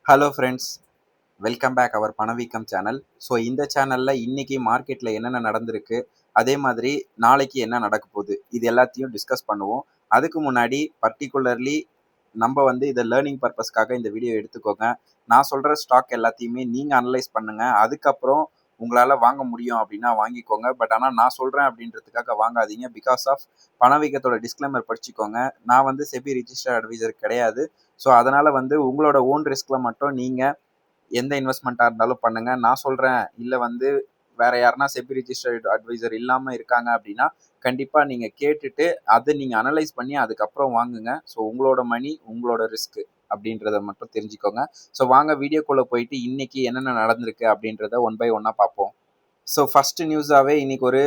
Hello friends, welcome back அவர் பணவீக்கம் channel. So இந்த சேனலில் இன்னைக்கு மார்க்கெட்டில் என்னென்ன நடந்திருக்கு, அதே மாதிரி நாளைக்கு என்ன நடக்க போகுது, இது எல்லாத்தையும் டிஸ்கஸ் பண்ணுவோம். அதுக்கு முன்னாடி பர்டிகுலர்லி நம்ம வந்து இதை லேர்னிங் பர்பஸ்க்காக இந்த வீடியோ எடுத்துக்கோங்க. நான் சொல்கிற ஸ்டாக் எல்லாத்தையுமே நீங்கள் அனலைஸ் பண்ணுங்கள். அதுக்கப்புறம் உங்களால் வாங்க முடியும் அப்படின்னா வாங்கிக்கோங்க. பட் ஆனால் நான் சொல்கிறேன் அப்படின்றதுக்காக வாங்காதீங்க. பிகாஸ் ஆஃப் பணவீக்கத்தோட டிஸ்க்ளைமர் படிச்சுக்கோங்க. நான் வந்து செபி ரிஜிஸ்டர்ட் அட்வைசர் கிடையாது. ஸோ அதனால் வந்து உங்களோட ஓன் ரிஸ்கில் மட்டும் நீங்கள் எந்த இன்வெஸ்ட்மெண்ட்டாக இருந்தாலும் பண்ணுங்க. நான் சொல்கிறேன் இல்லை வந்து வேற யாருன்னா செபி ரிஜிஸ்டர்ட் அட்வைசர் இல்லாமல் இருக்காங்க அப்படின்னா கண்டிப்பாக நீங்கள் கேட்டுட்டு அதை நீங்கள் அனலைஸ் பண்ணி அதுக்கப்புறம் வாங்குங்க. ஸோ உங்களோட மணி உங்களோட ரிஸ்க் அப்படின்றத மட்டும் தெரிஞ்சுக்கோங்க. ஸோ வாங்க வீடியோக்குள்ளே போயிட்டு இன்னைக்கு என்னென்ன நடந்திருக்கு அப்படின்றத ஒன் பை ஒன்னாக பார்ப்போம். ஸோ ஃபர்ஸ்ட் நியூஸாகவே இன்னைக்கு ஒரு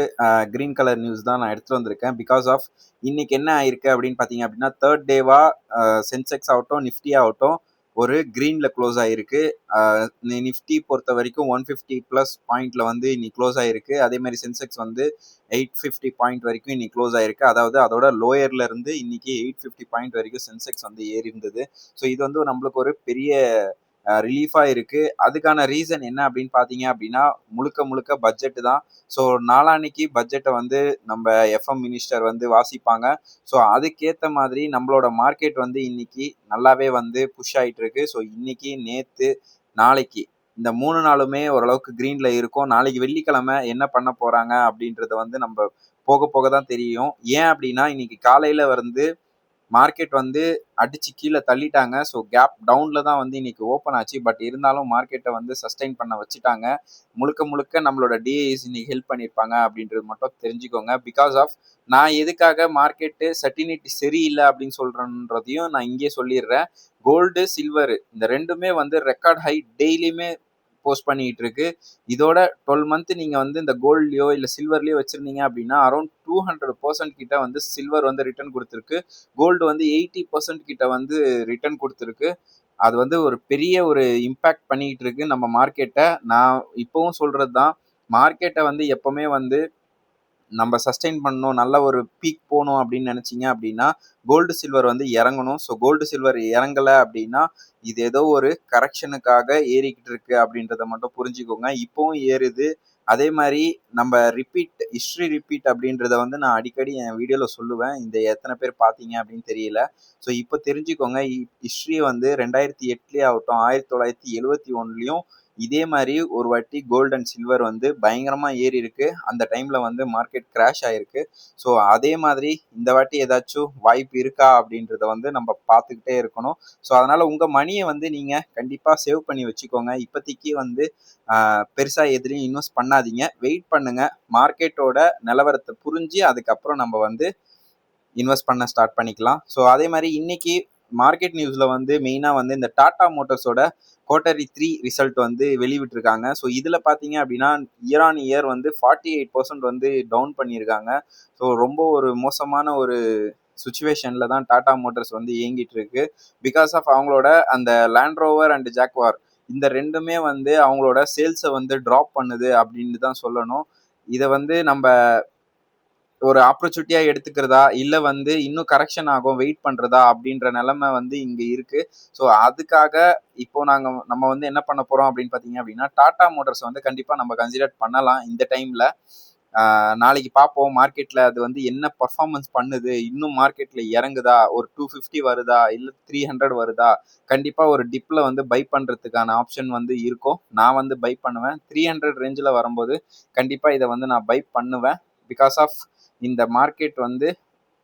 க்ரீன் கலர் நியூஸ் தான் நான் எடுத்துகிட்டு வந்திருக்கேன். பிகாஸ் ஆஃப் இன்னைக்கு என்ன ஆயிருக்கு அப்படின்னு பார்த்தீங்க அப்படின்னா தேர்ட் டேவாக சென்செக்ஸ் ஆகட்டும் நிஃப்டி ஆகட்டும் ஒரு க்ரீனில் க்ளோஸ் ஆகிருக்கு. நிஃப்டி பொறுத்த வரைக்கும் 150+ பாயிண்ட்ல வந்து இன்னைக்கு க்ளோஸ் ஆகிருக்கு. அதே மாதிரி சென்செக்ஸ் வந்து 850 பாயிண்ட் வரைக்கும் இன்னைக்கு க்ளோஸ் ஆகிருக்கு. அதாவது அதோட லோயர்ல இருந்து இன்னைக்கு 850 பாயிண்ட் வரைக்கும் சென்செக்ஸ் வந்து ஏறி இருந்தது. ஸோ இது வந்து நம்மளுக்கு ஒரு பெரிய ரிலீஃபாக இருக்குது. அதுக்கான ரீசன் என்ன அப்படின்னு பார்த்தீங்க அப்படின்னா முழுக்க முழுக்க பட்ஜெட்டு தான். ஸோ நாளான்னைக்கு பட்ஜெட்டை வந்து நம்ம எஃப்எம் மினிஸ்டர் வந்து வாசிப்பாங்க. ஸோ அதுக்கேற்ற மாதிரி நம்மளோட மார்க்கெட் வந்து இன்னைக்கு நல்லாவே வந்து புஷ் ஆகிட்டு இருக்கு. ஸோ இன்னைக்கு நேற்று நாளைக்கு இந்த 3 நாளுமே ஓரளவுக்கு க்ரீனில் இருக்கும். நாளைக்கு வெள்ளிக்கிழமை என்ன பண்ண போகிறாங்க அப்படின்றத வந்து நம்ம போக போக தான் தெரியும். ஏன் அப்படின்னா இன்னைக்கு காலையில் வந்து மார்க்கெட் வந்து அடிச்சு கீழே தள்ளிட்டாங்க. ஸோ கேப் டவுன்ல தான் வந்து இன்னைக்கு ஓப்பன் ஆச்சு. பட் இருந்தாலும் மார்க்கெட்டை வந்து சஸ்டெயின் பண்ண வச்சுட்டாங்க. முழுக்க முழுக்க நம்மளோட டிஐஸ் இன்னைக்கு ஹெல்ப் பண்ணியிருப்பாங்க அப்படின்றது மட்டும் தெரிஞ்சுக்கோங்க. பிகாஸ் ஆஃப் நான் எதுக்காக மார்க்கெட்டு சர்டினிட்டி சரியில்லை அப்படின்னு சொல்றேன்றதையும் நான் இங்கே சொல்லிடுறேன். கோல்டு சில்வர் இந்த ரெண்டுமே வந்து ரெக்கார்ட் ஹை டெய்லியுமே போஸ்ட் பண்ணிட்டு இருக்கு. இதோட 12 மந்த் நீங்க வந்து இந்த கோல்ட்லயோ இல்ல சில்வர்லயோ வச்சிருந்தீங்க அப்படின்னா அரௌண்ட் 200% கிட்ட வந்து சில்வர் வந்து ரிட்டர்ன் கொடுத்துருக்கு. கோல்டு வந்து 80% கிட்ட வந்து ரிட்டர்ன் கொடுத்துருக்கு. அது வந்து ஒரு பெரிய ஒரு இம்பேக்ட் பண்ணிட்டு இருக்கு நம்ம மார்க்கெட்டை. நான் இப்பவும் சொல்றது தான், மார்க்கெட்டை வந்து எப்பவுமே வந்து நம்ம சஸ்டெயின் பண்ணணும், நல்ல ஒரு பீக் போகணும் அப்படின்னு நினைச்சீங்க அப்படின்னா கோல்டு சில்வர் வந்து இறங்கணும். ஸோ கோல்டு சில்வர் இறங்கலை அப்படின்னா இது ஏதோ ஒரு கரெக்ஷனுக்காக ஏறிக்கிட்டு இருக்கு அப்படின்றத மட்டும் புரிஞ்சுக்கோங்க. இப்போவும் ஏறுது. அதே மாதிரி நம்ம ஹிஸ்ட்ரி ரிப்பீட் அப்படின்றத வந்து நான் அடிக்கடி என் வீடியோவில் சொல்லுவேன். இந்த எத்தனை பேர் பார்த்தீங்க அப்படின்னு தெரியல. ஸோ இப்போ தெரிஞ்சுக்கோங்க, ஹிஸ்ட்ரி வந்து 2008 ஆகட்டும் 1971 இதே மாதிரி ஒரு வாட்டி கோல்டு அண்ட் சில்வர் வந்து பயங்கரமா ஏறி இருக்கு. அந்த டைம்ல வந்து மார்க்கெட் கிராஷ் ஆயிருக்கு. ஸோ அதே மாதிரி இந்த வாட்டி ஏதாச்சும் வாய்ப்பு இருக்கா அப்படின்றத வந்து நம்ம பார்த்துக்கிட்டே இருக்கணும். ஸோ அதனால உங்க மணியை வந்து நீங்க கண்டிப்பா சேவ் பண்ணி வச்சுக்கோங்க. இப்போதைக்கு வந்து பெருசா எதுலையும் இன்வெஸ்ட் பண்ணாதீங்க. வெயிட் பண்ணுங்க. மார்க்கெட்டோட நிலவரத்தை புரிஞ்சு அதுக்கப்புறம் நம்ம வந்து இன்வெஸ்ட் பண்ண ஸ்டார்ட் பண்ணிக்கலாம். ஸோ அதே மாதிரி இன்னைக்கு மார்க்கெட் நியூஸ்ல வந்து மெயினாக வந்து இந்த டாடா மோட்டர்ஸோட Q3 ரிசல்ட் வந்து வெளிவிட்டிருக்காங்க. ஸோ இதில் பார்த்தீங்க அப்படின்னா இயர் ஆன் இயர் வந்து 48% வந்து டவுன் பண்ணியிருக்காங்க. ஸோ ரொம்ப ஒரு மோசமான ஒரு சுச்சுவேஷனில் தான் டாடா மோட்டர்ஸ் வந்து இயங்கிட்டு இருக்கு. பிகாஸ் ஆஃப் அவங்களோட அந்த லேண்ட் ரோவர் அண்ட் ஜாக்வார் இந்த ரெண்டுமே வந்து அவங்களோட சேல்ஸை வந்து ட்ராப் பண்ணுது அப்படின்னு தான் சொல்லணும். இதை வந்து நம்ம ஒரு ஆப்பர்ச்சுனிட்டியா எடுத்துக்கிறதா இல்ல வந்து இன்னும் கரெக்ஷன் ஆகும் வெயிட் பண்றதா அப்படின்ற நிலைமை வந்து இங்க இருக்கு. ஸோ அதுக்காக இப்போ நம்ம வந்து என்ன பண்ண போறோம் அப்படின்னு பாத்தீங்க அப்படின்னா டாடா மோட்டர்ஸ் வந்து கண்டிப்பா நம்ம கன்சிடர் பண்ணலாம் இந்த டைம்ல. நாளைக்கு பார்ப்போம் மார்க்கெட்ல அது வந்து என்ன பர்ஃபார்மன்ஸ் பண்ணுது, இன்னும் மார்க்கெட்ல இறங்குதா, ஒரு 250 வருதா இல்ல 300 வருதா. கண்டிப்பா ஒரு டிப்ல வந்து பை பண்றதுக்கான ஆப்ஷன் வந்து இருக்கும். நான் வந்து பை பண்ணுவேன் 300 ரேஞ்சில் வரும்போது. கண்டிப்பா இதை வந்து நான் பை பண்ணுவேன். பிகாஸ் ஆஃப் இந்த மார்க்கெட் வந்து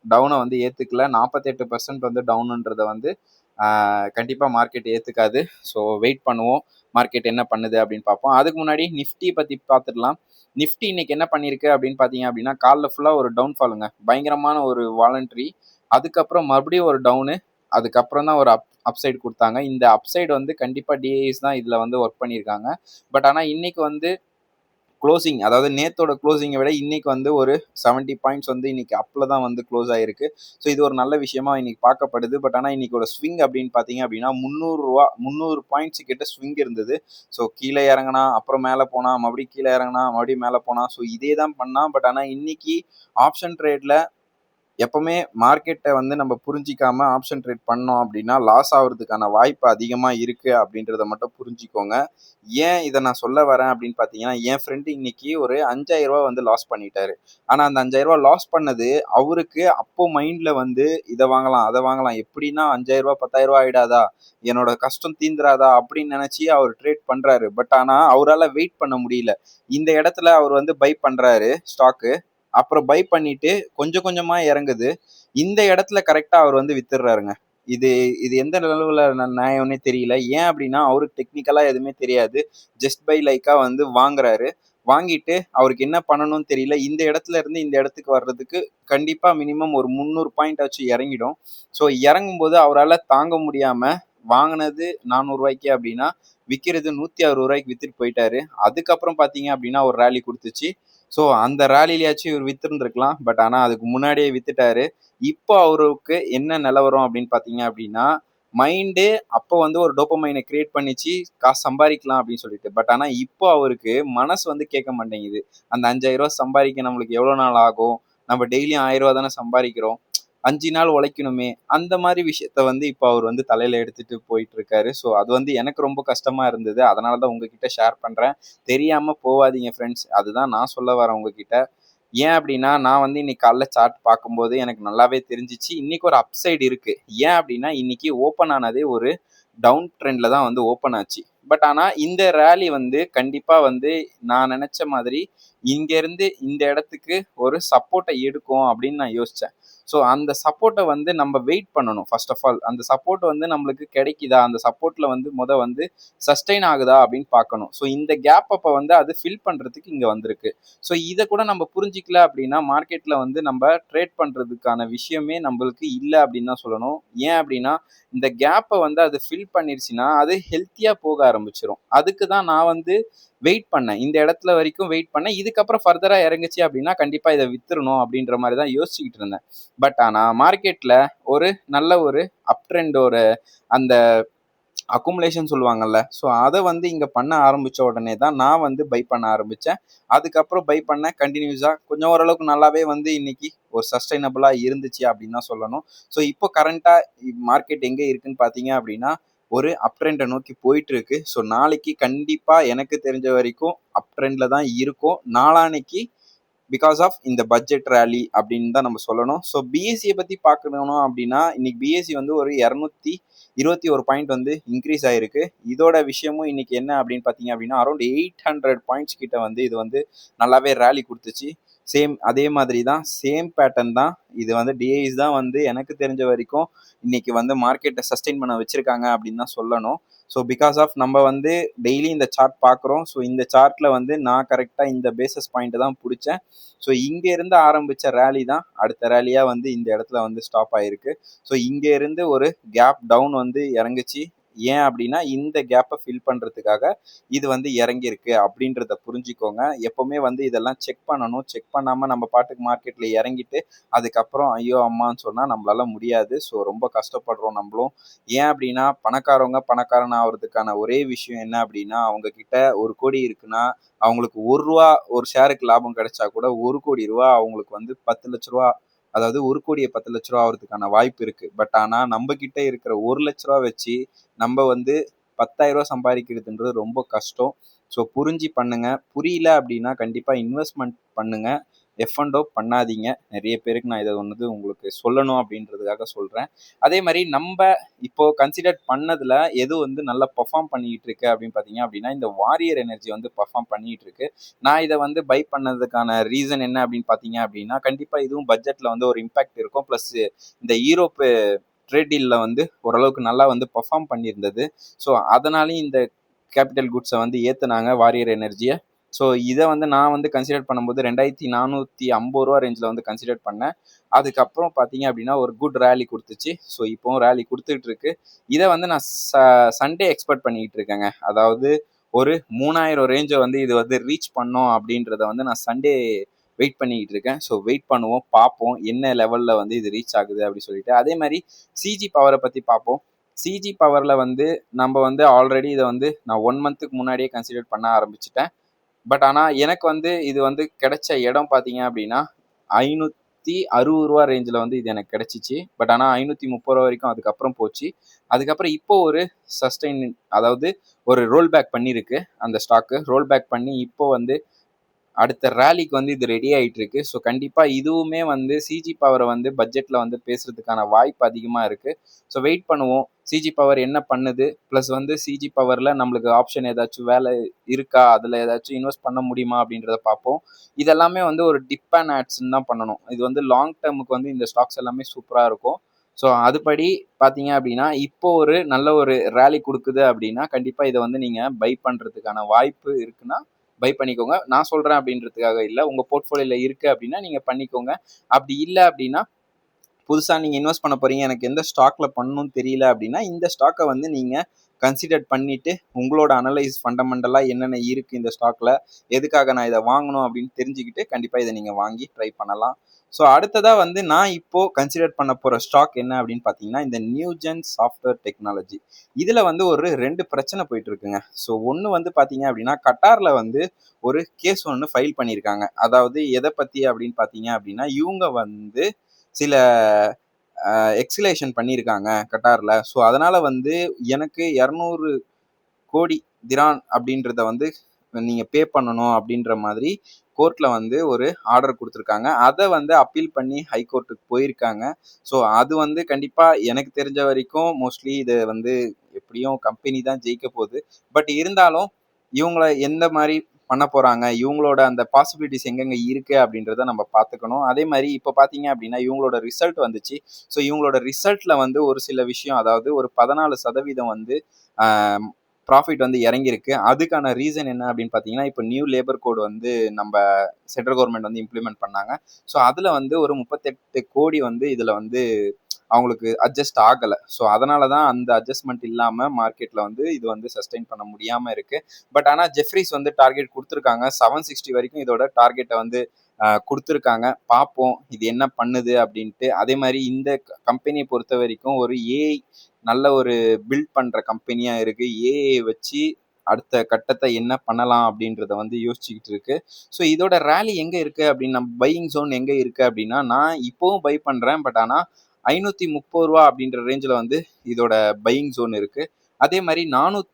டவுனை வந்து ஏற்றுக்கல. 48% வந்து டவுனுன்றதை வந்து கண்டிப்பாக மார்க்கெட் ஏற்றுக்காது. ஸோ வெயிட் பண்ணுவோம் மார்க்கெட் என்ன பண்ணுது அப்படின்னு பார்ப்போம். அதுக்கு முன்னாடி நிஃப்டி பற்றி பார்த்துடலாம். நிஃப்டி இன்னைக்கு என்ன பண்ணியிருக்கு அப்படின்னு பார்த்தீங்க அப்படின்னா காலைல ஃபுல்லாக ஒரு டவுன் ஃபாலுங்க, பயங்கரமான ஒரு வாலண்ட்ரி. அதுக்கப்புறம் மறுபடியும் ஒரு டவுனு, அதுக்கப்புறம் தான் ஒரு அப்சைடு கொடுத்தாங்க. இந்த அப்சைடு வந்து கண்டிப்பாக டிஐஸ் தான் இதில் வந்து ஒர்க் பண்ணியிருக்காங்க. பட் ஆனால் இன்னைக்கு வந்து க்ளோசிங், அதாவது நேத்தோட க்ளோசிங்கை விட இன்னைக்கு வந்து ஒரு 70 பாயிண்ட்ஸ் வந்து இன்னைக்கு அப்ல தான் வந்து க்ளோஸ் ஆயிருக்கு. ஸோ இது ஒரு நல்ல விஷயமா இன்னைக்கு பார்க்கப்படுது. பட் ஆனால் இன்னைக்கோட ஸ்விங் அப்படின்னு பார்த்தீங்க அப்படின்னா 300 பாயிண்ட்ஸ் கிட்ட ஸ்விங் இருந்தது. ஸோ கீழே இறங்கினா அப்புறம் மேலே போனா, மறுபடியும் கீழே இறங்கினா மறுபடியும் மேலே போனா. ஸோ இதே தான் பண்ணா. பட் ஆனால் இன்னைக்கு ஆப்ஷன் ட்ரேட்ல எப்பவுமே மார்க்கெட்டை வந்து நம்ம புரிஞ்சிக்காம ஆப்ஷன் ட்ரேட் பண்ணோம் அப்படின்னா லாஸ் ஆகுறதுக்கான வாய்ப்பு அதிகமாக இருக்குது அப்படின்றத மட்டும் புரிஞ்சுக்கோங்க. ஏன் இதை நான் சொல்ல வரேன் அப்படின்னு பார்த்தீங்கன்னா, என் ஃப்ரெண்டு இன்னைக்கு ஒரு 5,000 வந்து லாஸ் பண்ணிட்டாரு. ஆனால் அந்த 5,000 லாஸ் பண்ணது அவருக்கு அப்போ மைண்டில் வந்து இதை வாங்கலாம் அதை வாங்கலாம், எப்படின்னா 5,000 10,000 ஆயிடாதா, என்னோட கஷ்டம் தீந்துராதா அப்படின்னு நினச்சி அவர் ட்ரேட் பண்ணுறாரு. பட் ஆனால் அவரால் வெயிட் பண்ண முடியல. இந்த இடத்துல அவர் வந்து பை பண்ணுறாரு ஸ்டாக்கு. அப்புறம் பை பண்ணிட்டு கொஞ்சம் கொஞ்சமா இறங்குது. இந்த இடத்துல கரெக்டா அவர் வந்து வித்துடுறாருங்க. இது இது எந்த நிலவுல நியாயம்னே தெரியல. ஏன் அப்படின்னா அவருக்கு டெக்னிக்கலா எதுவுமே தெரியாது. ஜஸ்ட் பை லைக்கா வந்து வாங்குறாரு. வாங்கிட்டு அவருக்கு என்ன பண்ணணும்னு தெரியல. இந்த இடத்துல இருந்து இந்த இடத்துக்கு வர்றதுக்கு கண்டிப்பா மினிமம் ஒரு 300 பாயிண்ட் ஆச்சு இறங்கிடும். ஸோ இறங்கும்போது அவரால தாங்க முடியாம வாங்கினது 400 அப்படின்னா விற்கிறது 160 வித்துட்டு போயிட்டாரு. அதுக்கப்புறம் பார்த்தீங்க அப்படின்னா ஒரு ரேலி கொடுத்துச்சு. ஸோ அந்த ரேலிலயாச்சும் இவர் வித்திருந்திருக்கலாம். பட் ஆனால் அதுக்கு முன்னாடியே வித்துட்டாரு. இப்போ அவருக்கு என்ன நிலவரம் அப்படின்னு பார்த்தீங்க அப்படின்னா, மைண்டு அப்போ வந்து ஒரு டோப்பமைனை கிரியேட் பண்ணிச்சு, காசு சம்பாதிக்கலாம் அப்படின்னு சொல்லிட்டு. பட் ஆனால் இப்போ அவருக்கு மனசு வந்து கேட்க மாட்டேங்குது. அந்த 5,000 சம்பாதிக்க நம்மளுக்கு எவ்வளோ நாள் ஆகும், நம்ம டெய்லியும் 1,000 தானே சம்பாதிக்கிறோம், 5 நாள் உழைக்கணுமே, அந்த மாதிரி விஷயத்த வந்து இப்போ அவர் வந்து தலையில எடுத்துட்டு போயிட்டு இருக்காரு. ஸோ அது வந்து எனக்கு ரொம்ப கஷ்டமா இருந்தது. அதனால தான் உங்ககிட்ட ஷேர் பண்றேன். தெரியாம போவாதீங்க ஃப்ரெண்ட்ஸ். அதுதான் நான் சொல்ல வரேன் உங்ககிட்ட. ஏன் அப்படின்னா நான் வந்து இன்னைக்கு காலைல சார்ட் பார்க்கும்போது எனக்கு நல்லாவே தெரிஞ்சிச்சு. இன்னைக்கு ஒரு அப்சைடு இருக்கு. ஏன் அப்படின்னா இன்னைக்கு ஓப்பன் ஆனதே ஒரு டவுன் ட்ரெண்ட்ல தான் வந்து ஓப்பன் ஆச்சு. பட் ஆனா இந்த ரேலி வந்து கண்டிப்பா வந்து நான் நினைச்ச மாதிரி இங்க இருந்து இந்த இடத்துக்கு ஒரு சப்போர்ட்டை எடுக்கும் அப்படின்னு நான் யோசிச்சேன். ஸோ அந்த சப்போர்ட்டை வந்து நம்ம வெயிட் பண்ணணும். ஃபர்ஸ்ட் ஆஃப் ஆல் அந்த சப்போர்ட் வந்து நம்மளுக்கு கிடைக்குதா, அந்த சப்போர்ட்ல வந்து வந்து சஸ்டெயின் ஆகுதா அப்படின்னு பார்க்கணும். ஸோ இந்த கேப் அப்போ வந்து அது ஃபில் பண்றதுக்கு இங்க வந்திருக்கு. ஸோ இதை கூட நம்ம புரிஞ்சிக்கல அப்படின்னா மார்க்கெட்ல வந்து நம்ம ட்ரேட் பண்றதுக்கான விஷயமே நம்மளுக்கு இல்லை அப்படின்னு தான் சொல்லணும். ஏன் அப்படின்னா இந்த கேப்பை வந்து அது ஃபில் பண்ணிருச்சுன்னா அது ஹெல்த்தியா போக ஆரம்பிச்சிடும். அதுக்கு தான் நான் வந்து வெயிட் பண்ணேன். இந்த இடத்துல வரைக்கும் வெயிட் பண்ணேன். இதுக்கப்புறம் ஃபர்தரா இறங்குச்சு அப்படின்னா கண்டிப்பா இதை வித்துறணும் அப்படின்ற மாதிரி தான் யோசிச்சுக்கிட்டு இருந்தேன். பட் ஆனா மார்க்கெட்ல ஒரு நல்ல ஒரு அப் ட்ரெண்டோட அந்த அக்குமுலேஷன் சொல்லுவாங்கல்ல, ஸோ அதை வந்து இங்கே பண்ண ஆரம்பித்த உடனே தான் நான் வந்து பை பண்ண ஆரம்பித்தேன். அதுக்கப்புறம் பை பண்ண கண்டினியூஸாக கொஞ்சம் ஓரளவுக்கு நல்லாவே வந்து இன்னைக்கு ஒரு சஸ்டைனபிளாக இருந்துச்சு அப்படின்னு தான் சொல்லணும். ஸோ இப்போ கரண்ட்டாக மார்க்கெட் எங்கே இருக்குன்னு பார்த்தீங்க அப்படின்னா ஒரு அப் ட்ரெண்டை நோக்கி போயிட்டு இருக்கு. ஸோ நாளைக்கு கண்டிப்பாக எனக்கு தெரிஞ்ச வரைக்கும் அப் ட்ரெண்டில் தான் இருக்கும். நாளானைக்கு பிகாஸ் ஆஃப் இந்த பட்ஜெட் ரேலி அப்படின்னு தான் நம்ம சொல்லணும். ஸோ பிஎஸ்சியை பற்றி பார்க்கணும் அப்படின்னா இன்னைக்கு பிஎஸ்சி வந்து ஒரு 221 பாயிண்ட் வந்து இன்க்ரீஸ் ஆயிருக்கு. இதோட விஷயமும் இன்னைக்கு என்ன அப்படின்னு பார்த்தீங்க அப்படின்னா அரௌண்ட் 800 பாயிண்ட்ஸ் கிட்ட வந்து இது வந்து நல்லாவே ரேலி கொடுத்துச்சு. சேம் அதே மாதிரி தான், சேம் பேட்டர்ன் தான். இது வந்து டிஐஸ் தான் வந்து எனக்கு தெரிஞ்ச வரைக்கும் இன்னைக்கு வந்து மார்க்கெட்டை சஸ்டெயின் பண்ண வச்சிருக்காங்க அப்படின்னு தான் சொல்லணும். ஸோ பிகாஸ் ஆஃப் நம்ம வந்து டெய்லி இந்த சார்ட் பார்க்குறோம். ஸோ இந்த சார்ட்ல வந்து நான் கரெக்டாக இந்த பேசஸ் பாயிண்ட் தான் பிடிச்சேன். ஸோ இங்க இருந்து ஆரம்பிச்ச ரேலி தான் அடுத்த ரேலியா வந்து இந்த இடத்துல வந்து ஸ்டாப் ஆயிருக்கு. ஸோ இங்க இருந்து ஒரு கேப் டவுன் வந்து இறங்குச்சு. ஏன் அப்படின்னா இந்த கேப்பை ஃபில் பண்றதுக்காக இது வந்து இறங்கியிருக்கு அப்படின்றத புரிஞ்சுக்கோங்க. எப்பவுமே வந்து இதெல்லாம் செக் பண்ணணும். செக் பண்ணாம நம்ம பாட்டுக்கு மார்க்கெட்ல இறங்கிட்டு அதுக்கப்புறம் ஐயோ அம்மான்னு சொன்னா நம்மளால முடியாது. ஸோ ரொம்ப கஷ்டப்படுறோம் நம்மளும். ஏன் அப்படின்னா பணக்காரவங்க பணக்காரன் ஆகிறதுக்கான ஒரே விஷயம் என்ன அப்படின்னா அவங்க கிட்ட 1 கோடி இருக்குன்னா அவங்களுக்கு ரூ. 1 ஒரு ஷேருக்கு லாபம் கிடைச்சா கூட ரூ. 1 கோடி அவங்களுக்கு வந்து 10 லட்ச ரூபா, அதாவது 1 கோடியே 10 லட்ச ரூபா ஆகிறதுக்கான வாய்ப்பு இருக்கு. பட் ஆனா நம்ம கிட்ட இருக்கிற 1 லட்ச ரூபா வச்சு நம்ம வந்து 10,000 சம்பாதிக்கிறதுன்றது ரொம்ப கஷ்டம். ஸோ புரிஞ்சு பண்ணுங்க. புரியல அப்படின்னா கண்டிப்பா இன்வெஸ்ட்மெண்ட் பண்ணுங்க. எஃப் அண்ட் ஓ பண்ணாதீங்க. நிறைய பேருக்கு நான் இதை வந்து உங்களுக்கு சொல்லணும் அப்படின்றதுக்காக சொல்றேன். அதே மாதிரி நம்ம இப்போ கன்சிடர் பண்ணதுல எது வந்து நல்லா பெர்ஃபார்ம் பண்ணிட்டு இருக்கு அப்படின்னு பார்த்தீங்க அப்படின்னா இந்த வாரியர் எனர்ஜி வந்து பெர்ஃபார்ம் பண்ணிட்டு இருக்கு. நான் இதை வந்து பை பண்ணதுக்கான ரீசன் என்ன அப்படின்னு பார்த்தீங்க அப்படின்னா கண்டிப்பா இதுவும் பட்ஜெட்ல வந்து ஒரு இம்பாக்ட் இருக்கும். ப்ளஸ் இந்த யூரோப்பு ட்ரேட் டீல்ல வந்து ஓரளவுக்கு நல்லா வந்து பெர்ஃபார்ம் பண்ணியிருந்தது. ஸோ அதனாலையும் இந்த கேபிட்டல் குட்ஸை வந்து ஏற்றுனாங்க வாரியர் எனர்ஜியை. ஸோ இதை வந்து நான் வந்து கன்சிடர் பண்ணும்போது 2,450 ரேஞ்சில் வந்து கன்சிடர் பண்ணேன். அதுக்கப்புறம் பார்த்தீங்க அப்படின்னா ஒரு குட் ரேலி கொடுத்துச்சு. ஸோ இப்போவும் ரேலி கொடுத்துட்டு இருக்கு. இதை வந்து நான் சண்டே எக்ஸ்பெக்ட் பண்ணிக்கிட்டு இருக்கேங்க. அதாவது ஒரு 3,000 ரேஞ்சை வந்து இது வந்து ரீச் பண்ணோம் அப்படின்றத வந்து நான் சண்டே வெயிட் பண்ணிக்கிட்டு இருக்கேன். ஸோ வெயிட் பண்ணுவோம், பார்ப்போம் என்ன லெவலில் வந்து இது ரீச் ஆகுது அப்படி சொல்லிட்டு. அதே மாதிரி சிஜி பவரை பற்றி பார்ப்போம். சிஜி பவரில் வந்து நம்ம வந்து ஆல்ரெடி இதை வந்து நான் 1 மந்த்துக்கு முன்னாடியே கன்சிடர் பண்ண ஆரம்பிச்சிட்டேன். பட் ஆனால் எனக்கு வந்து இது வந்து கிடைச்ச இடம் பார்த்தீங்க அப்படின்னா ரூ. 560 ரேஞ்சில் வந்து இது எனக்கு கிடைச்சிச்சு. பட் ஆனால் ரூ. 530 வரைக்கும் அதுக்கப்புறம் போச்சு. அதுக்கப்புறம் இப்போ ஒரு சஸ்டெயின், அதாவது ஒரு ரோல் பேக் பண்ணியிருக்கு. அந்த ஸ்டாக்கு ரோல் பேக் பண்ணி இப்போ வந்து அடுத்த ரேலிக்கு வந்து இது ரெடி ஆகிட்டு இருக்கு. ஸோ கண்டிப்பாக இதுவுமே வந்து சிஜி பவரை வந்து பட்ஜெட்டில் வந்து பேசுறதுக்கான வாய்ப்பு அதிகமாக இருக்குது. ஸோ வெயிட் பண்ணுவோம், சிஜி பவர் என்ன பண்ணுது, ப்ளஸ் வந்து சிஜி பவரில் நம்மளுக்கு ஆப்ஷன் ஏதாச்சும் வேலை இருக்கா, அதில் ஏதாச்சும் இன்வெஸ்ட் பண்ண முடியுமா அப்படின்றத பார்ப்போம். இதெல்லாமே வந்து ஒரு டிப் அண்ட் ஆட்ஸ்ன்னு தான் பண்ணணும். இது வந்து லாங் டேர்முக்கு வந்து இந்த ஸ்டாக்ஸ் எல்லாமே சூப்பராக இருக்கும். ஸோ அதுபடி பார்த்தீங்க அப்படின்னா இப்போ ஒரு நல்ல ஒரு ரேலி கொடுக்குது அப்படின்னா கண்டிப்பாக இதை வந்து நீங்கள் பை பண்ணுறதுக்கான வாய்ப்பு இருக்குன்னா பை பண்ணிக்கோங்க. நான் சொல்கிறேன் அப்படின்றதுக்காக இல்லை, உங்கள் போர்ட்ஃபோலியோவில் இருக்குது அப்படின்னா நீங்கள் பண்ணிக்கோங்க. அப்படி இல்லை அப்படின்னா புதுசாக நீங்கள் இன்வெஸ்ட் பண்ண போகிறீங்க, எனக்கு எந்த ஸ்டாக்கில் பண்ணணும்னு தெரியல அப்படின்னா இந்த ஸ்டாக்கை வந்து நீங்கள் கன்சிடர் பண்ணிவிட்டு உங்களோட அனலைஸ் ஃபண்டமெண்டலாக என்னென்ன இருக்குது இந்த ஸ்டாக்கில், எதுக்காக நான் இதை வாங்கணும் அப்படின்னு தெரிஞ்சுக்கிட்டு கண்டிப்பாக இதை நீங்கள் வாங்கி ட்ரை பண்ணலாம். ஸோ அடுத்ததாக வந்து நான் இப்போது கன்சிடர் பண்ண போகிற ஸ்டாக் என்ன அப்படின்னு பார்த்தீங்கன்னா இந்த நியூஜென் சாஃப்ட்வேர் டெக்னாலஜி. இதில் வந்து ஒரு 2 பிரச்சனை போயிட்டு இருக்குங்க. ஸோ ஒன்று வந்து பார்த்தீங்க அப்படின்னா கட்டாரில் வந்து ஒரு கேஸ் ஒன்று ஃபைல் பண்ணியிருக்காங்க. அதாவது எதை பற்றி அப்படின்னு பார்த்தீங்க அப்படின்னா இவங்க வந்து சில எக்ஸிலேஷன் பண்ணியிருக்காங்க கட்டாரில். ஸோ அதனால் வந்து எனக்கு 200 கோடி திரான் அப்படின்றத வந்து நீங்கள் பே பண்ணணும் அப்படின்ற மாதிரி கோர்ட்டில் வந்து ஒரு ஆர்டர் கொடுத்துருக்காங்க. அதை வந்து அப்பீல் பண்ணி ஹைகோர்ட்டுக்கு போயிருக்காங்க. ஸோ அது வந்து கண்டிப்பாக எனக்கு தெரிஞ்ச வரைக்கும் மோஸ்ட்லி இது வந்து எப்படியும் கம்பெனி தான் ஜெயிக்க போகுது. பட் இருந்தாலும் இவங்கள எந்த மாதிரி பண்ண போகிறாங்க, இவங்களோட அந்த பாசிபிலிட்டிஸ் எங்கெங்கே இருக்குது அப்படின்றத நம்ம பார்த்துக்கணும். அதே மாதிரி இப்போ பார்த்தீங்க அப்படின்னா இவங்களோட ரிசல்ட் வந்துச்சு. ஸோ இவங்களோட ரிசல்ட்டில் வந்து ஒரு சில விஷயம், அதாவது ஒரு 14% வந்து ப்ராஃபிட் வந்து இறங்கியிருக்கு. அதுக்கான ரீசன் என்ன அப்படின்னு பார்த்தீங்கன்னா இப்போ நியூ லேபர் கோடு வந்து நம்ம சென்ட்ரல் கவர்மெண்ட் வந்து இம்ப்ளிமெண்ட் பண்ணாங்க. ஸோ அதில் வந்து ஒரு 38 கோடி வந்து இதில் வந்து அவங்களுக்கு அட்ஜஸ்ட் ஆகலை. ஸோ அதனால தான் அந்த அட்ஜஸ்ட்மெண்ட் இல்லாமல் மார்க்கெட்டில் வந்து இது வந்து சஸ்டெயின் பண்ண முடியாமல் இருக்குது. பட் ஆனால் ஜெஃப்ரிஸ் வந்து டார்கெட் கொடுத்துருக்காங்க, 760 வரைக்கும் இதோட டார்கெட்டை வந்து கொடுத்துருக்காங்க. பார்ப்போம் இது என்ன பண்ணுது அப்படின்ட்டு. அதே மாதிரி இந்த கம்பெனியை பொறுத்த வரைக்கும் ஒரு ஏஐ நல்ல ஒரு பில்ட் பண்ணுற கம்பெனியாக இருக்குது. ஏஐ வச்சு அடுத்த கட்டத்தை என்ன பண்ணலாம் அப்படின்றத வந்து யோசிச்சுக்கிட்டு இருக்கு. ஸோ இதோட ரேலி எங்கே இருக்குது அப்படின்னு, நம்ம பையிங் ஜோன் எங்கே இருக்குது அப்படின்னா நான் இப்போவும் பை பண்ணுறேன். பட் ஆனால் ரூ. 530 அப்படின்ற ரேஞ்சில் வந்து இதோட பையிங் ஜோன் இருக்குது. அதே மாதிரி ரூ.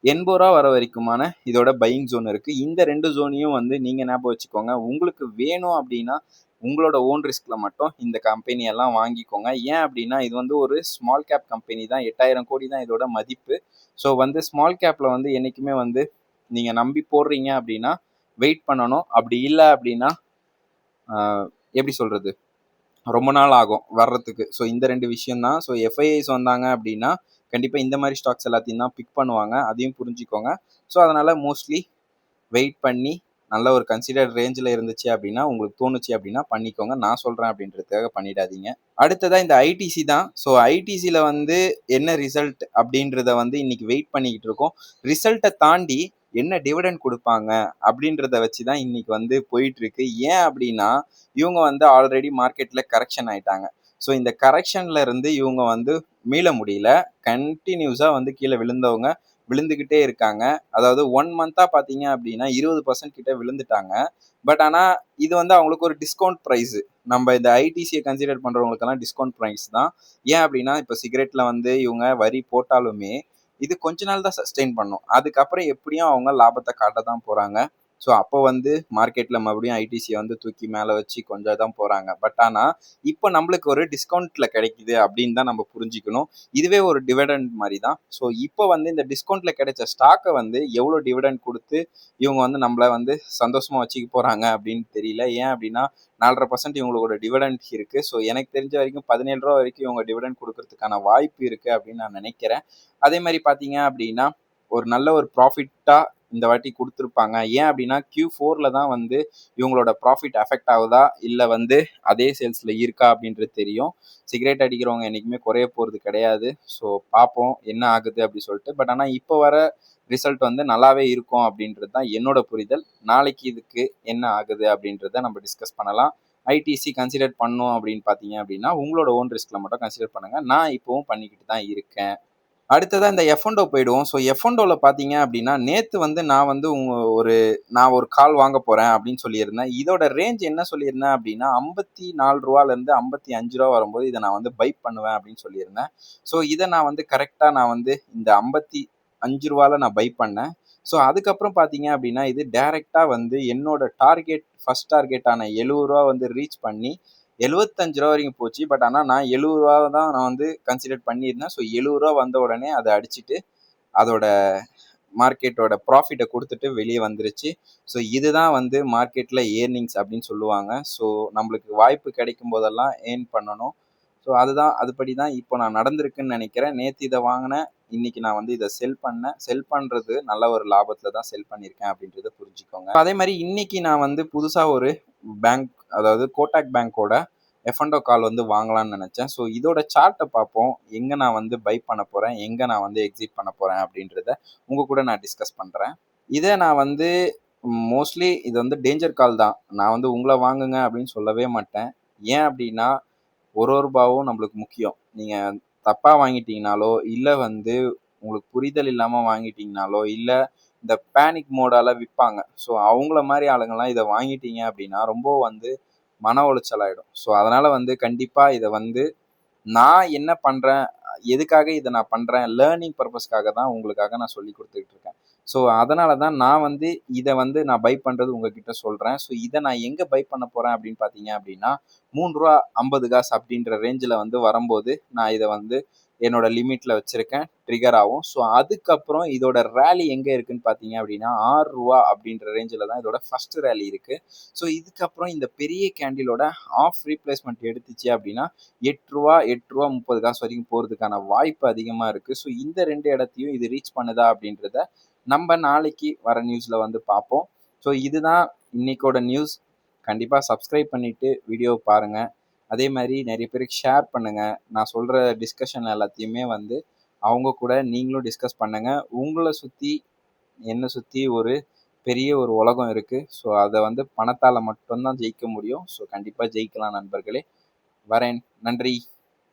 480 வர வரைக்குமான இதோட பையிங் ஜோன் இருக்குது. இந்த 2 ஜோனையும் வந்து நீங்கள் ஞாபகம் வச்சுக்கோங்க. உங்களுக்கு வேணும் அப்படின்னா உங்களோட ஓன் ரிஸ்கில் மட்டும் இந்த கம்பெனியெல்லாம் வாங்கிக்கோங்க. ஏன் அப்படின்னா இது வந்து ஒரு ஸ்மால் கேப் கம்பெனி தான், 8000 கோடி தான் இதோட மதிப்பு. ஸோ வந்து ஸ்மால் கேப்பில் வந்து என்றைக்குமே வந்து நீங்கள் நம்பி போடுறீங்க அப்படின்னா வெயிட் பண்ணணும். அப்படி இல்லை அப்படின்னா எப்படி சொல்கிறது, ரொம்ப நாள் ஆகும் வர்றதுக்கு. ஸோ இந்த 2 விஷயம் தான். ஸோ எஃப்ஐஐஸ் வந்தாங்க அப்படின்னா கண்டிப்பாக இந்த மாதிரி ஸ்டாக்ஸ் எல்லாத்தையும் தான் பிக் பண்ணுவாங்க, அதையும் புரிஞ்சுக்கோங்க. ஸோ அதனால் மோஸ்ட்லி வெயிட் பண்ணி நல்ல ஒரு கன்சிடர்ட் ரேஞ்சில் இருந்துச்சு அப்படின்னா உங்களுக்கு தோணுச்சு அப்படின்னா பண்ணிக்கோங்க. நான் சொல்கிறேன் அப்படின்றதுக்காக பண்ணிடாதீங்க. அடுத்ததாக இந்த ஐடிசி தான். ஸோ ஐடிசியில் வந்து என்ன ரிசல்ட் அப்படின்றத வந்து இன்னைக்கு வெயிட் பண்ணிக்கிட்டு இருக்கோம். ரிசல்ட்டை தாண்டி என்ன டிவிடெண்ட் கொடுப்பாங்க அப்படின்றத வச்சு தான் இன்னைக்கு வந்து போயிட்டு இருக்கு. ஏன் அப்படின்னா இவங்க வந்து ஆல்ரெடி மார்க்கெட்டில் கரெக்ஷன் ஆயிட்டாங்க. ஸோ இந்த கரெக்ஷன்ல இருந்து இவங்க வந்து மீள முடியல. கண்டினியூஸாக வந்து கீழே விழுந்துக்கிட்டே இருக்காங்க. அதாவது 1 மந்த்தாக பார்த்தீங்க அப்படின்னா 20% கிட்ட விழுந்துட்டாங்க. பட் ஆனால் இது வந்து அவங்களுக்கு ஒரு டிஸ்கவுண்ட் ப்ரைஸு. நம்ம இந்த ஐடிசியை கன்சிடர் பண்ணுறவங்களுக்கெல்லாம் டிஸ்கவுண்ட் ப்ரைஸ் தான். ஏன் அப்படின்னா இப்போ சிகரெட்டில் வந்து இவங்க வரி போட்டாலுமே இது கொஞ்ச நாள் தான் சஸ்டெயின் பண்ணும். அதுக்கப்புறம் எப்படியும் அவங்க லாபத்தை காட்ட தான் போகிறாங்க. ஸோ அப்போ வந்து மார்க்கெட்டில் மறுபடியும் ஐடிசியை வந்து தூக்கி மேலே வச்சு கொஞ்சம் தான் போகிறாங்க. பட் ஆனால் இப்போ நம்மளுக்கு ஒரு டிஸ்கவுண்ட்டில் கிடைக்குது அப்படின்னு தான் நம்ம புரிஞ்சுக்கணும். இதுவே ஒரு டிவிடெண்ட் மாதிரி தான். ஸோ இப்போ வந்து இந்த டிஸ்கவுண்ட்டில் கிடைச்ச ஸ்டாக்கை வந்து எவ்வளோ டிவிடெண்ட் கொடுத்து இவங்க வந்து நம்மளை வந்து சந்தோஷமாக வச்சுக்க போகிறாங்க அப்படின்னு தெரியல. ஏன் அப்படின்னா 4.5% இவங்களோட டிவிடெண்ட் இருக்குது. ஸோ எனக்கு தெரிஞ்ச வரைக்கும் ரூ. 17 வரைக்கும் இவங்க டிவிடெண்ட் கொடுக்கறதுக்கான வாய்ப்பு இருக்குது அப்படின்னு நான் நினைக்கிறேன். அதே மாதிரி பார்த்தீங்க அப்படின்னா ஒரு நல்ல ஒரு ப்ராஃபிட்டாக இந்த வாட்டி கொடுத்துருப்பாங்க. ஏன் அப்படின்னா Q4ல தான் வந்து இவங்களோட ப்ராஃபிட் அஃபெக்ட் ஆகுதா இல்லை வந்து அதே சேல்ஸில் இருக்கா அப்படின்றது தெரியும். சிகரெட் அடிக்கிறவங்க என்றைக்குமே குறைய போகிறது கிடையாது. ஸோ பார்ப்போம் என்ன ஆகுது அப்படி சொல்லிட்டு. பட் ஆனால் இப்போ வர ரிசல்ட் வந்து நல்லாவே இருக்கும் அப்படின்றது தான் என்னோட புரிதல். நாளைக்கு இதுக்கு என்ன ஆகுது அப்படின்றத நம்ம டிஸ்கஸ் பண்ணலாம். ஐடிசி கன்சிடர் பண்ணோம் அப்படின்னு பார்த்தீங்க அப்படின்னா உங்களோட ஓன் ரிஸ்கில் மட்டும் கன்சிடர் பண்ணுங்கள். நான் இப்போவும் பண்ணிக்கிட்டு தான் இருக்கேன். அடுத்ததா இந்த எஃப்&ஓ போயிடுவோம். ஸோ எஃப்&ஓல பார்த்தீங்க அப்படின்னா, நேத்து வந்து நான் வந்து நான் ஒரு கால் வாங்க போறேன் அப்படின்னு சொல்லியிருந்தேன். இதோட ரேஞ்ச் என்ன சொல்லியிருந்தேன் அப்படின்னா, ரூ. 54லேருந்து ரூ. 55 வரும்போது இத நான் வந்து பை பண்ணுவேன் அப்படின்னு சொல்லியிருந்தேன். ஸோ இத நான் வந்து கரெக்ட்டா நான் வந்து இந்த ரூ. 55ல நான் பை பண்ணேன். ஸோ அதுக்கப்புறம் பார்த்தீங்க அப்படின்னா, இது டைரக்ட்டா வந்து என்னோட ஃபர்ஸ்ட் டார்கெட்டான ரூ. 70 வந்து ரீச் பண்ணி ரூ. 75 வரைக்கும் போச்சு. பட் ஆனா நான் ரூ. 70 தான் நான் வந்து கன்சிடர் பண்ணியிருந்தேன். ஸோ ரூ. 70 வந்த உடனே அத அடிச்சுட்டு, அதோட மார்க்கெட்டோட ப்ராஃபிட்ட குடுத்துட்டு வெளிய வந்துருச்சு. ஸோ இதுதான் வந்து மார்க்கெட்ல ஏர்னிங்ஸ் அப்படின்னு சொல்லுவாங்க. ஸோ நம்மளுக்கு வாய்ப்பு கிடைக்கும் போதெல்லாம் ஏர்ன் பண்ணணும். ஸோ அதுபடி தான் இப்போ நான் நடந்திருக்குன்னு நெனைக்கிறேன். நேத்து இத வாங்குனேன். இன்னைக்கு நான் வந்து இத செல் பண்ணேன். செல் பண்றது நல்ல ஒரு லாபத்துல தான் செல் பண்ணியிருக்கேன் அப்படின்றத புரிஞ்சுக்கோங்க. அதே மாரி இன்னைக்கு நான் வந்து புதுசா ஒரு பேங்க், அதாவது கோட்டாக் பேங்கோட எஃப்&ஓ கால் வந்து வாங்கலாம்னு நெனச்சேன். ஸோ இதோட சார்ட்ட பார்ப்போம். எங்க நான் வந்து பை பண்ண போறேன், எங்க நான் வந்து எக்ஸிட் பண்ண போறேன் அப்படின்றத உங்க கூட நான் டிஸ்கஸ் பண்றேன். இத நான் வந்து மோஸ்ட்லி இது வந்து டேஞ்சர் கால் தான். நான் வந்து உங்கள வாங்குங்க அப்படின்னு சொல்லவே மாட்டேன். ஏன் அப்படின்னா, ஒரு ரூபாவும் நம்மளுக்கு முக்கியம். நீங்க தப்பா வாங்கிட்டீங்கனாலோ, இல்ல வந்து உங்களுக்கு புரிதல் இல்லாம வாங்கிட்டீங்கனாலோ, இல்ல இந்த பேனிக் மோடால விப்பாங்க. ஸோ அவங்கள மாரி ஆளுங்கலாம் இத வாங்கிட்டீங்க அப்படின்னா, ரொம்ப வந்து மன உளைச்சல் ஆயிடும். ஸோ அதனால வந்து கண்டிப்பா இத வந்து நான் என்ன பண்றேன், எதுக்காக இத நான் பண்றேன், லேர்னிங் பர்ப்பஸ்க்காக தான் உங்களுக்காக நான் சொல்லிக் குடுத்துட்டு இருக்கேன். ஸோ அதனால தான் நான் வந்து இத வந்து நான் பை பண்றது உங்ககிட்ட சொல்றேன். ஸோ இத நான் எங்க பை பண்ண போறேன் அப்படின்னு பார்த்தீங்க அப்படின்னா, ரூ. 3.50 அப்படின்ற ரேஞ்சுல வந்து வரம்போது, நான் இத வந்து என்னோட லிமிட்ல வச்சிருக்கேன். ட்ரிகர் ஆகும். ஸோ அதுக்கப்புறம் இதோட ராலி எங்க இருக்குன்னு பார்த்தீங்க அப்படின்னா, ரூ. 6 அப்படின்ற ரேஞ்சுல தான் இதோட ஃபர்ஸ்ட் ராலி இருக்கு. ஸோ இதுக்கப்புறம் இந்த பெரிய கேண்டிலோட ஆஃப் ரீப்ளேஸ்மென்ட் எடுத்துச்சு அப்படின்னா, ரூ. 8.30 வரைக்கும் போறதுக்கான வாய்ப்பு அதிகமா இருக்கு. ஸோ இந்த 2 இடத்தையும் இது ரீச் பண்ணுதா அப்படின்றத நம்ம நாளைக்கு வர நியூஸ்ல வந்து பார்ப்போம். ஸோ இதுதான் இன்னைக்கோட நியூஸ். கண்டிப்பா சப்ஸ்கிரைப் பண்ணிட்டு வீடியோ பாருங்க. அதே மாரி நெறைய பேருக்கு ஷேர் பண்ணுங்க. நான் சொல்ற டிஸ்கஷன் எல்லாத்தையுமே வந்து அவங்க கூட நீங்களும் டிஸ்கஸ் பண்ணுங்க. உங்கள சுத்தி, என்ன சுத்தி ஒரு பெரிய ஒரு உலகம் இருக்கு. ஸோ அத வந்து பணத்தால மட்டும் தான் ஜெயிக்க முடியும். ஸோ கண்டிப்பா ஜெயிக்கலாம் நண்பர்களே. வரேன். நன்றி.